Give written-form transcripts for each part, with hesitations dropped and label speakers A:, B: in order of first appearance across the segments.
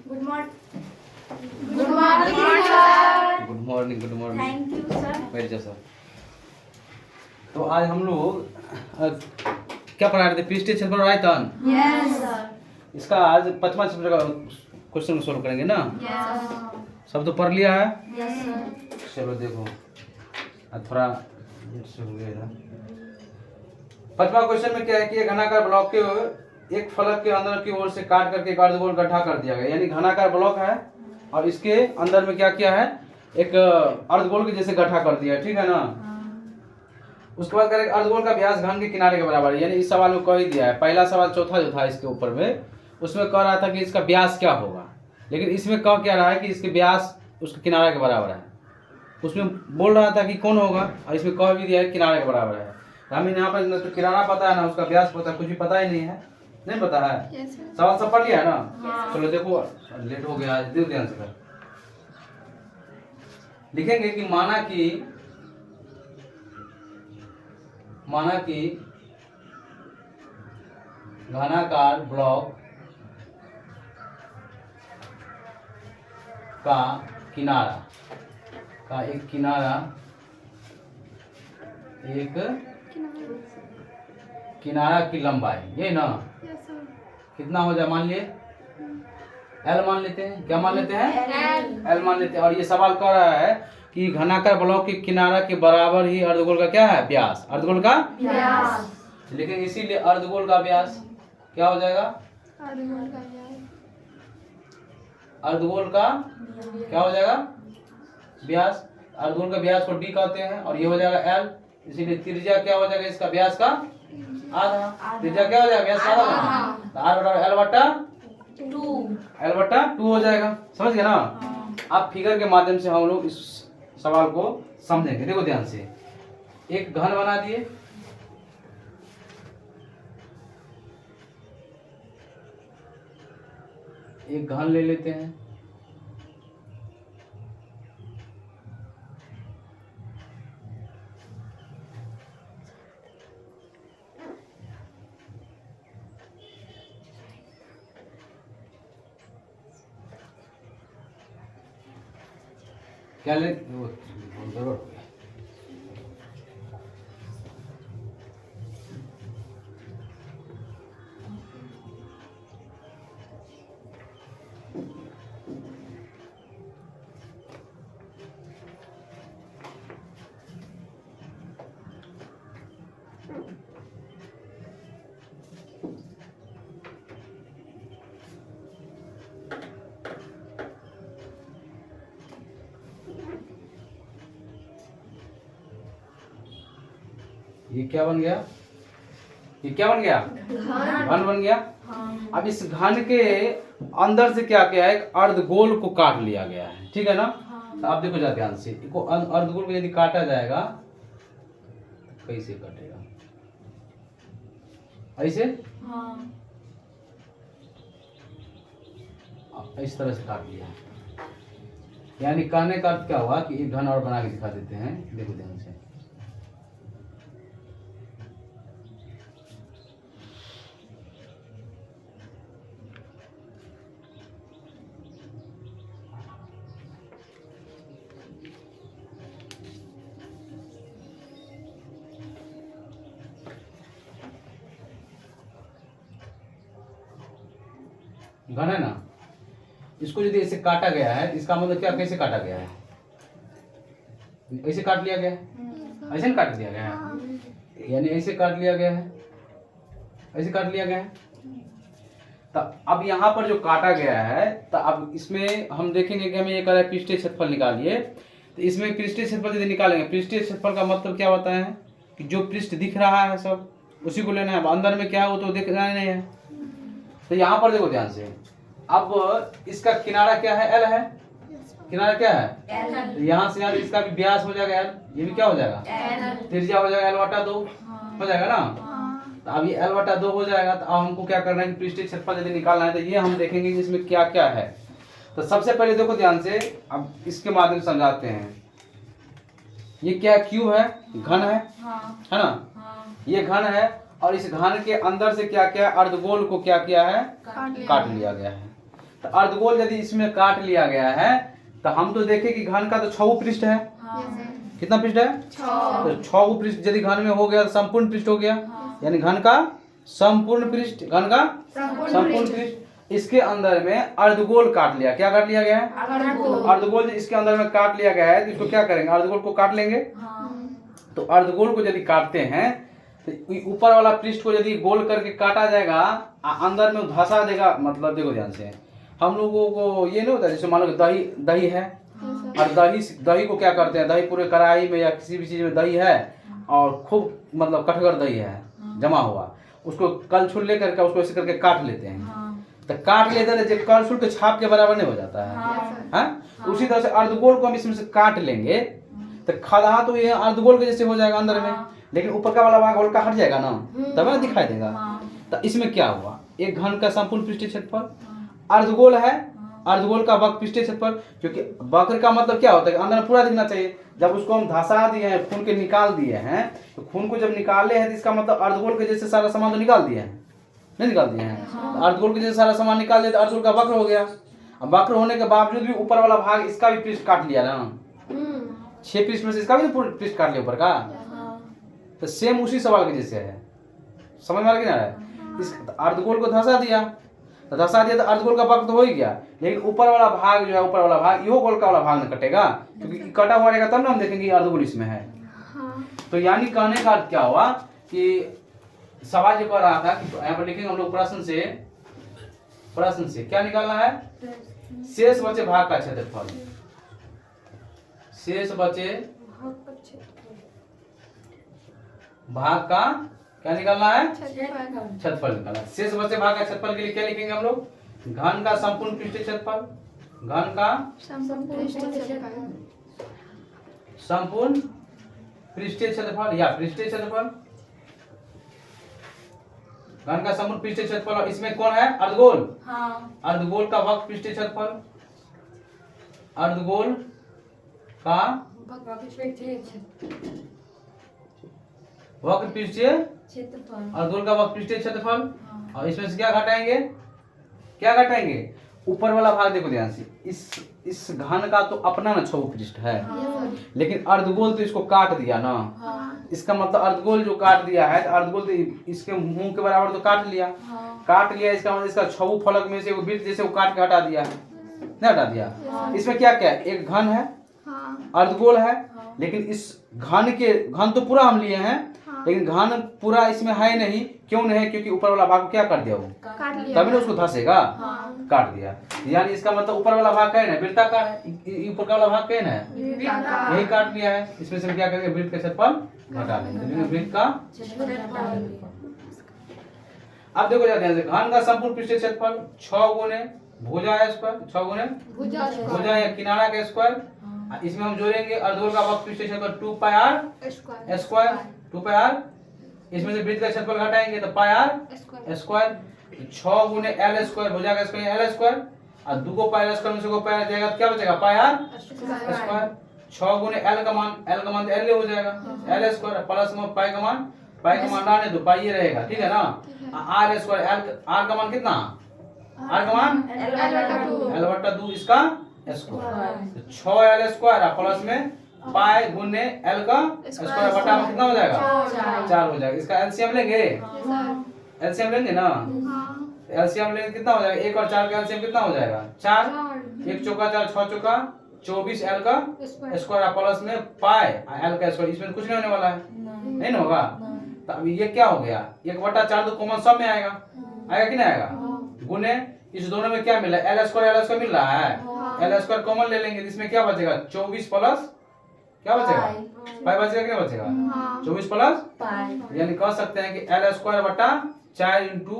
A: Good morning.
B: Good morning sir.
C: Good morning. Good morning.
A: Thank you sir.
C: बैठ जाओ sir. तो आज हम लोग क्या पढ़ा रहे थे? पृष्ठीय क्षेत्रफल और आयतन।
B: Yes sir.
C: इसका आज 5वां चैप्टर का क्वेश्चन सॉल्व करेंगे ना।
B: यस
C: सब तो पढ़ लिया है।
B: Yes sir.
C: चलो देखो, आज थोड़ा लेट से हो गया ना। 5वां क्वेश्चन में क्या है कि एक घनाकार ब्लॉक के एक फलक के अंदर की ओर से काट करके एक अर्धगोल गड्ढा कर दिया गया। यानी घनाकार ब्लॉक है और इसके अंदर में क्या किया है, एक अर्धगोल के जैसे गड्ढा कर दिया है, ठीक है ना। उसके बाद करें अर्धगोल का व्यास घन के किनारे के बराबर है। यानी इस सवाल में कह ही दिया है। पहला सवाल चौथा जो था इसके ऊपर में, उसमें कह रहा था कि इसका व्यास क्या होगा, लेकिन इसमें कह क्या रहा है कि इसके व्यास उसके किनारे के बराबर है। उसमें बोल रहा था कि कौन होगा और इसमें कह भी दिया है किनारे के बराबर है। हमें यहाँ पर न तो किनारा पता है ना उसका व्यास पता है, कुछ भी पता ही नहीं है। नहीं पता है। सवाल सब पढ़ लिया है ना। चलो देखो, लेट हो गया, दे ध्यान से कर। लिखेंगे कि माना कि घनाकार ब्लॉक का एक किनारा की लंबाई, ये ना कितना हो जाए, मान लिए एल मान लेते हैं। क्या मान लेते हैं? एल मान लेते हैं। और ये सवाल कर रहा है कि घनाकार ब्लॉक के किनारा के बराबर ही अर्धगोल का क्या है, व्यास। अर्धगोल का
B: व्यास।
C: लेकिन इसीलिए अर्धगोल का व्यास क्या हो जाएगा, अर्धगोल का क्या हो जाएगा, व्यास। अर्धगोल का व्यास को डी कहते हैं और ये हो जाएगा एल। इसीलिए त्रिज्या क्या हो जाएगा इसका, व्यास का आधा। त्रिज्या क्या हो जाएगा, व्यास का आधा। तो आर बराबर एल बटा 2 हो जाएगा। समझ गए ना। अब फिगर के माध्यम से हम लोग इस सवाल को समझेंगे। देखो ध्यान से, एक घन बना दिए, एक घन ले लेते हैं। क्या ले, वो गड़बड़ हो गया। ये क्या बन गया, ये क्या बन गया, घन बन गया। अब इस घन के अंदर से क्या किया है, एक अर्धगोल को काट लिया गया है, ठीक है ना। तो आप देखो जा ध्यान से, इसको अर्धगोल को यदि काटा जाएगा तो कैसे कटेगा, ऐसे इस तरह से काट लिया है। यानी कहने का अर्थ क्या हुआ कि एक घन और बना के दिखा देते हैं। देखो ध्यान से, घन है ना, इसको यदि ऐसे काटा गया है, इसका मतलब क्या, कैसे काटा गया है, ऐसे काट लिया गया है, ऐसे काट दिया गया है। यानी ऐसे काट लिया गया है, ऐसे काट लिया गया है। तो अब यहाँ पर जो काटा गया है, तो अब इसमें हम देखेंगे कि हमें ये कह रहा है पृष्ठीय क्षेत्रफल निकालिए। तो इसमें पृष्ठीय क्षेत्रफल यदि निकालेंगे, पृष्ठीय क्षेत्रफल का मतलब क्या होता है कि जो पृष्ठ दिख रहा है सब उसी को लेना है। अंदर में क्या है वो तो दिख रहा नहीं है। तो यहाँ पर देखो ध्यान से, अब इसका किनारा क्या है, एल है। किनारा क्या है, तो यहाँ से यार इसका भी व्यास हो जाएगा एल, ये भी क्या हो जाएगा, त्रिज्या हो जाएगा एल बटा 2 हो जाएगा ना। तो अब ये एल बटा 2 हो जाएगा। तो अब हमको क्या करना है कि पृष्ठीय क्षेत्रफल यदि निकालना है, तो ये हम देखेंगे कि इसमें क्या क्या है। तो सबसे पहले देखो ध्यान से, अब इसके माध्यम से समझाते हैं। ये क्या क्यू है, घन है ना। ये घन है और इस घन के अंदर से क्या क्या अर्धगोल को क्या किया है, काट लिया गया है। तो अर्धगोल यदि इसमें काट लिया गया है तो हम तो देखें कि घन का तो 6 पृष्ठ है। कितना पृष्ठ है?
B: 6।
C: तो 6 पृष्ठ यदि घन में हो गया तो संपूर्ण पृष्ठ हो गया, यानी घन का संपूर्ण पृष्ठ, घन का संपूर्ण पृष्ठ। इसके अंदर में अर्धगोल काट लिया, क्या काट लिया गया है? अर्धगोल इसके अंदर में काट लिया गया है तो इसको क्या करेंगे? अर्धगोल को काट लेंगे। तो अर्धगोल को यदि काटते हैं तो ऊपर वाला पृष्ठ को यदि गोल करके काटा जाएगा, अंदर में धंसा देगा। मतलब देखो ध्यान से, हम लोगों को ये नहीं होता जैसे मान लो दही है और दही को क्या करते हैं, दही पूरे कढ़ाई में या किसी भी चीज में दही है और खूब मतलब कठगर दही है जमा हुआ, उसको कलछुल लेकर के उसको ऐसे करके काट लेते हैं। तो काट लेते हैं जब कलछुल के छाप के बराबर नहीं हो जाता है। उसी तरह से अर्धगोल को हम इसमें से काट लेंगे तो खदा तो ये अर्धगोल के जैसे हो जाएगा अंदर में, लेकिन ऊपर का वाला भाग हल्का हट जाएगा ना, तब ना दिखाई देगा। तो इसमें क्या हुआ, एक घन का संपूर्ण पृष्ठीय क्षेत्रफल, अर्धगोल है, अर्धगोल का वक्र पृष्ठीय क्षेत्रफल, क्योंकि वक्र का मतलब क्या होता है, अंदर में पूरा दिखना चाहिए। जब उसको हम धंसा दिए हैं, खून के निकाल दिए हैं, तो खून को जब निकाले हैं तो इसका मतलब अर्धगोल के जैसे सारा सामान तो निकाल दिए हैं, नहीं निकाल दिए हैं। अर्धगोल के जैसे सारा सामान निकाल दिया तो अर्धगोल का वक्र हो गया। अब वक्र होने के बावजूद भी ऊपर वाला भाग इसका भी पृष्ठ काट लिया ना, 6 पृष्ठ में से इसका भी तो पृष्ठ काट लिया ऊपर का। तो सेम उसी सवाल के जैसे है, समझ में आ रहा है? इस अर्धगोल को धंसा दिया तो अर्धगोल का वक्र तो हो ही गया, लेकिन ऊपर वाला भाग जो है, ऊपर वाला भाग यो गोल का वाला भाग न कटेगा, क्योंकि कटा हुआ रहेगा तब ना हम देखेंगे अर्धगोल इसमें है। तो यानी कहने का अर्थ क्या हुआ कि सवाल जो कर रहा था कि यहाँ पर लिखेंगे हम लोग प्रश्न से क्या निकालना है? शेष बचे भाग का क्षेत्रफल। शेष बचे भाग का क्या निकालना है? क्षेत्रफल निकालना है। शेष बचे भाग का क्षेत्रफल के लिए क्या लिखेंगे हम लोग? घन का संपूर्ण पृष्ठीय क्षेत्रफल, घन का संपूर्ण पृष्ठीय क्षेत्रफल या पृष्ठीय क्षेत्रफल, घन का संपूर्ण पृष्ठीय क्षेत्रफल। और इसमें कौन है? अर्धगोल। अर्धगोल का वक्र पृष्ठीय क्षेत्रफल, अर्धगोल का वक्र पृष्ठीय अर्धगोल का वक्र पृष्ठीय क्षेत्रफल। और इसमें से क्या घटाएंगे? ऊपर वाला भाग देखो ध्यान से, इस घन का तो अपना ना 6 पृष्ठ है, लेकिन अर्धगोल तो इसको काट दिया ना। इसका मतलब अर्धगोल जो काट दिया है तो अर्धगोल तो इसके मुंह के बराबर तो काट लिया। इसका मतलब इसका 6 फलक में से वो वृत्त जैसे वो काट के हटा दिया, नहीं हटा दिया। इसमें क्या क्या है? एक घन है, अर्धगोल है, लेकिन इस घन तो पूरा हम लिए हैं, लेकिन घन पूरा इसमें है नहीं। क्यों नहीं है? क्योंकि ऊपर वाला भाग क्या कर दिया, वो तभी ना उसको धंसेगा, काट दिया। यानी इसका मतलब ऊपर वाला भाग कैन है, वृत्त का ऊपर का वाला भाग कैन है, यही काट लिया है। इसमें से हम क्या करेंगे? वृत्त का क्षेत्रफल घटा लेंगे, वृत्त का। अब देखो ध्यान से, घन का संपूर्ण पृष्ठीय क्षेत्रफल 6 गुने भुजा स्क्वायर, 6 गुने भुजा या किनारा का स्क्वायर। इसमें हम जोड़ेंगे अर्धगोल का वक्र पृष्ठीय क्षेत्रफल 2πr स्क्वायर, 2πr। इसमें से वृत्त का क्षेत्रफल घटाएंगे तो πr स्क्वायर। 6 गुने l स्क्वायर, भुजा का स्क्वायर l स्क्वायर, और 2 को πr स्क्वायर में से को πr जाएगा तो क्या बचेगा? πr square. 6 गुने l का मान l हो जाएगा, l स्क्वायर प्लस में पाई का मान डालने दो, पाई ये रहेगा, ठीक है ना। r स्क्वायर, r का मान कितना? r का मान l/2 इसका स्क्वायर। 6l स्क्वायर प्लस में पाई गुने l का स्क्वायर बटा में कितना हो जाएगा? 4 हो जाएगा। इसका एलसीएम लेंगे, एलसीएम लेंगे ना। एलसीएम लेंगे कितना हो जाएगा? 1 और 4 का एलसीएम कितना हो जाएगा? 4। 1 चौका 4, 6 चौका 24 l का स्क्वायर प्लस में पाई l का स्क्वायर। इसमें कुछ नहीं होने वाला है, नहीं ना होगा। तो अब ये क्या हो गया? 1/4 तो कॉमन सब में आएगा कि नहीं आएगा? गुने इस दोनों में क्या मिला? l स्क्वायर मिल रहा है, l स्क्वायर कॉमन ले लेंगे। इसमें क्या बचेगा? 24 प्लस क्या बचेगा? पाई बचेगा कि नहीं बचेगा? 24 प्लस पाई, यानी कह सकते हैं कि l स्क्वायर बटा 4 इंटू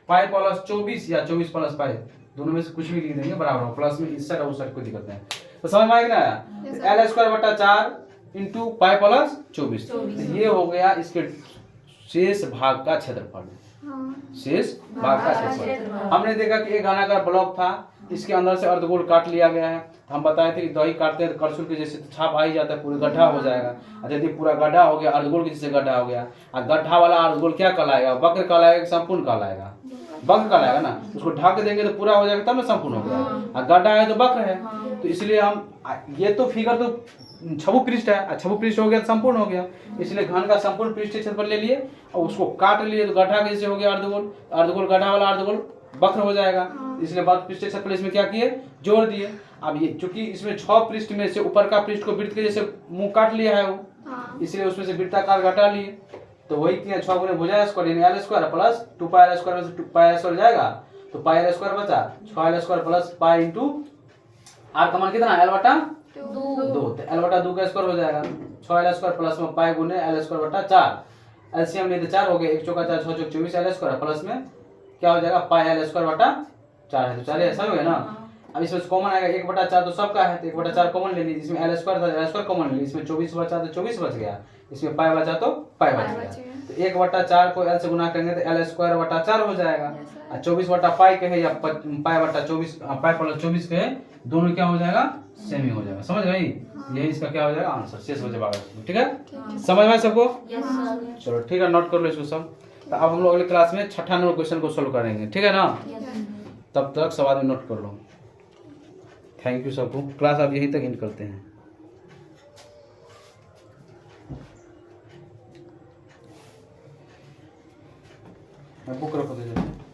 C: पाई प्लस 24 या 24 प्लस पाई, दोनों में से कुछ भी लिख देंगे बराबर हो। प्लस में इस साइड और उस साइड कोई दिक्कत नहीं। तो समझ में आएगा ना? l स्क्वायर बटा 4 इंटू पाई प्लस 24। ये हो गया इसके शेष भाग का क्षेत्रफल। शेष भाग का क्षेत्रफल हमने देखा कि एक घना का ब्लॉक था, इसके अंदर से अर्धगोल काट लिया गया है। हम बताए थे कि दही काटते हैं तो कलछुल के जैसे छाप आ ही जाता है, पूरा गड्ढा हो जाएगा। और यदि पूरा गड्ढा हो गया, अर्धगोल के जैसे गड्ढा हो गया, और गड्ढा वाला अर्धगोल क्या कहलाएगा? वक्र कहलाएगा कि संपूर्ण कहलाएगा? वक्र कहलाएगा ना, उसको ढक देंगे तो पूरा हो जाएगा, तब ना संपूर्ण हो गया। और गड्ढा है तो वक्र है, तो इसलिए हम ये तो फिगर तो छवु पृष्ठ है, छवु पृष्ठ हो गया तो संपूर्ण हो गया, इसलिए घन का संपूर्ण पृष्ठीय क्षेत्रफल ले लिए और उसको काट लिए, तो गड्ढा कैसे हो गया अर्धगोल, अर्धगोल गड्ढा वाला अर्धगोल वक्र हो जाएगा, इसलिए वक्र पृष्ठीय क्षेत्रफल इसमें क्या किए, जोड़ दिए। अब ये चूंकि इसमें 6 पृष्ठ में से ऊपर का पृष्ठ को वृत्त के जैसे मुंह काट लिया है वो, इसलिए उसमें से वृत्ताकार घटा लिए, तो वही किया 6 गुने भुजा स्क्वायर यानी L square plus 2 pi L square में से 2 पाई एल स्क्वायर जाएगा, तो पाई एल स्क्वायर बचा 6 L square plus pi into R का मान कितना, एल बटा 2, तो एल बटा 2 का स्क्वायर हो जाएगा, 6 एल स्क्वायर प्लस में पाई गुने एल स्क्वायर बटा 4, एलसीएम लिए तो 4 हो गया, 1 चौका 4 6 चौक 24 एल स्क्वायर प्लस में क्या हो जाएगा पाई एल स्क्वायर बटा 4 है, तो 4 ऐसा हो गया ना। अब इसमें कॉमन आएगा 1 बटा 4 तो सबका है, तो 1 बटा 4 कॉमन ले लीजिए, इसमें एल स्क्वायर था एल स्क्वायर कॉमन ले लीजिए, इसमें 24 बचा तो 24 बच गया, इसमें पाई बचा तो पाई बच गया, तो 1 बटा 4 को एल से गुना करेंगे तो एल स्क्वायर बटा 4 हो जाएगा, और 24 बटा पाई कहे या पाई बटा 24 पाई प्लस 24 कहे, दोनों क्या हो जाएगा, सेम ही हो जाएगा, समझ गई, यही इसका क्या हो जाएगा आंसर, शेष हो जाएगा। ठीक है, समझ में सबको, चलो ठीक है, नोट कर लो इसको सब। तो अब हम लोग अगले क्लास में 6ठा नंबर क्वेश्चन को सोल्व करेंगे, ठीक है ना, तब तक सब आदमी नोट कर लो। थैंक यू सबको, क्लास अब यहीं तक एंड करते हैं। बुक रखो दे